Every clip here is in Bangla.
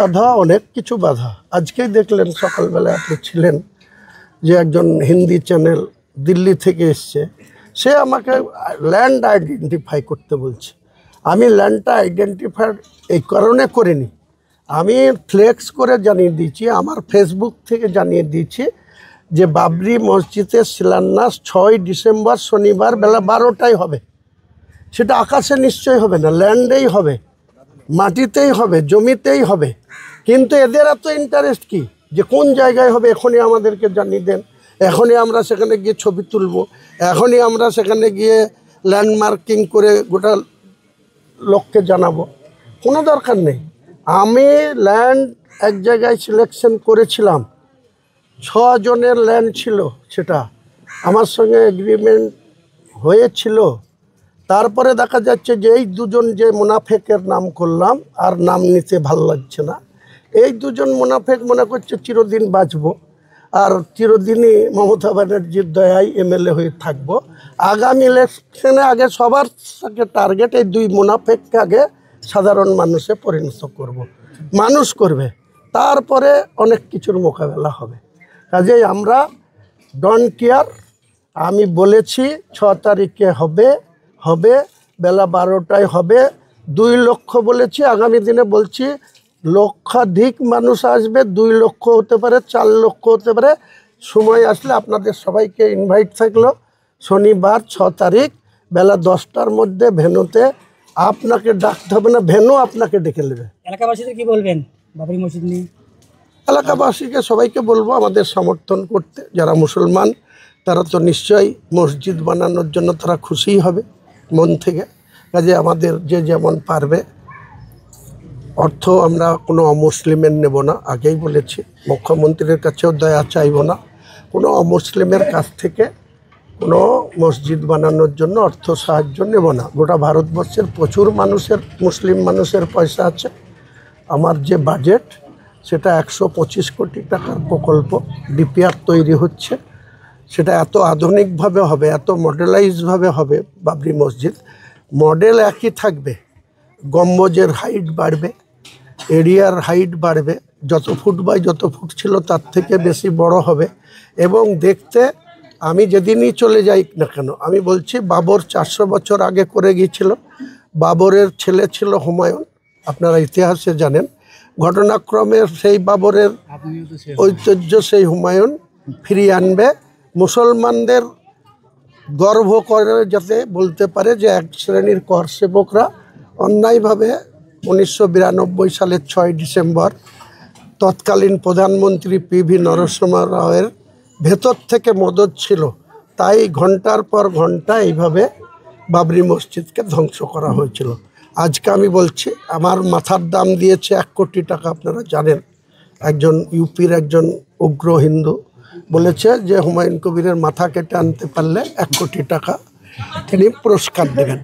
বাধা, অনেক কিছু বাধা। আজকেই দেখলেন সকালবেলা আপনি ছিলেন যে একজন হিন্দি চ্যানেল দিল্লি থেকে এসছে, সে আমাকে ল্যান্ড আইডেন্টিফাই করতে বলছে। আমি ল্যান্ডটা আইডেন্টিফাই এই কারণে করিনি, আমি ফ্লেক্স করে জানিয়ে দিয়েছি, আমার ফেসবুক থেকে জানিয়ে দিয়েছি যে বাবরি মসজিদের শিলান্যাস 6 ডিসেম্বর শনিবার বেলা 12টায় হবে। সেটা আকাশে নিশ্চয়ই হবে না, ল্যান্ডেই হবে, মাটিতেই হবে, জমিতেই হবে। কিন্তু এদের এত ইন্টারেস্ট কি যে কোন জায়গায় হবে এখনই আমাদেরকে জানিয়ে দেন, এখনই আমরা সেখানে গিয়ে ছবি তুলব, এখনই আমরা সেখানে গিয়ে ল্যান্ডমার্কিং করে গোটা লোককে জানাবো। কোনো দরকার নেই। আমি ল্যান্ড এক জায়গায় সিলেকশন করেছিলাম, 6 জনের ল্যান্ড ছিল, সেটা আমার সঙ্গে এগ্রিমেন্ট হয়েছিল। তারপরে দেখা যাচ্ছে যে এই দুজন যে মুনাফেকের নাম করলাম, আর নাম নিতে ভালো লাগছে না, এই দুজন মুনাফেক মনে করছে চিরদিন বাঁচব আর চিরদিনই মমতা ব্যানার্জির দয়ায় এমএলএ হয়ে থাকবো। আগামী ইলেকশনে আগে সবার সাথে টার্গেট এই 2 মুনাফেককে আগে সাধারণ মানুষে পরিণত করব, মানুষ করবে, তারপরে অনেক কিছুর মোকাবেলা হবে। কাজেই আমরা ডোন্ট কেয়ার। আমি বলেছি 6 তারিখে হবে, বেলা 12টায় হবে। 2 লক্ষ বলেছি, আগামী দিনে বলছি লক্ষাধিক মানুষ আসবে, 2 লক্ষ হতে পারে, 4 লক্ষ হতে পারে। সময় আসলে আপনাদের সবাইকে ইনভাইট থাকলো। শনিবার 6 তারিখ বেলা 10টার মধ্যে ভেন্যুতে আপনাকে ডাকতে হবে না, ভেন্যু আপনাকে ডেকে নেবে। এলাকাবাসীদের কি বলবেন বাবরি মসজিদ নিয়ে? এলাকাবাসীকে সবাইকে বলবো আমাদের সমর্থন করতে। যারা মুসলমান তারা তো নিশ্চয়ই মসজিদ বানানোর জন্য তারা খুশিই হবে মন থেকে। কাজে আমাদের যে যেমন পারবে, অর্থ আমরা কোনো অমুসলিমের নেব না, আগেই বলেছি। মুখ্যমন্ত্রীর কাছেও দয়া চাইব না, কোনো অমুসলিমের কাছ থেকে কোনো মসজিদ বানানোর জন্য অর্থ সাহায্য নেব না। গোটা ভারতবর্ষের প্রচুর মানুষের, মুসলিম মানুষের পয়সা আছে। আমার যে বাজেট সেটা 125 কোটি টাকার প্রকল্প, ডিপিআর তৈরি হচ্ছে। সেটা এত আধুনিকভাবে হবে, এত মডেলাইজভাবে হবে বাবরি মসজিদ। মডেল একই থাকবে, গম্বুজের হাইট বাড়বে, এরিয়ার হাইট বাড়বে, যত ফুট বাই যত ফুট ছিল তার থেকে বেশি বড় হবে। এবং দেখতে আমি যেদিনই চলে যাই না কেন, আমি বলছি বাবর 400 বছর আগে করে গিয়েছিল। বাবরের ছেলে ছিল হুমায়ুন, আপনারা ইতিহাসে জানেন। ঘটনাক্রমে সেই বাবরের ঐতিহ্য সেই হুমায়ুন ফিরিয়ে আনবে। মুসলমানদের গর্ব করে যাতে বলতে পারে যে এক শ্রেণীর কর সেবকরা অন্যায়ভাবে 1992 সালের 6 ডিসেম্বর তৎকালীন প্রধানমন্ত্রী পিভি নরসিংহ রাওয়ের ভেতর থেকে মদত ছিল, তাই ঘন্টার পর ঘন্টা এইভাবে বাবরি মসজিদকে ধ্বংস করা হয়েছিল। আজকে আমি বলছি আমার মাথার দাম দিয়েছে 1 কোটি টাকা। আপনারা জানেন একজন ইউপির একজন উগ্র হিন্দু বলেছে যে হুমায়ুন কবিরের মাথা কেটে আনতে পারলে 1 কোটি টাকা তিনি পুরস্কার দেবেন।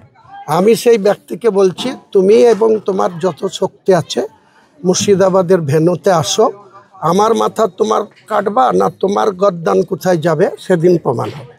আমি সেই ব্যক্তিকে বলছি তুমি এবং তোমার যত শক্তি আছে মুর্শিদাবাদের ভেন্যুতে আসো, আমার মাথা তোমার কাটবা না তোমার গদ্দান কোথায় যাবে সেদিন প্রমাণ হবে।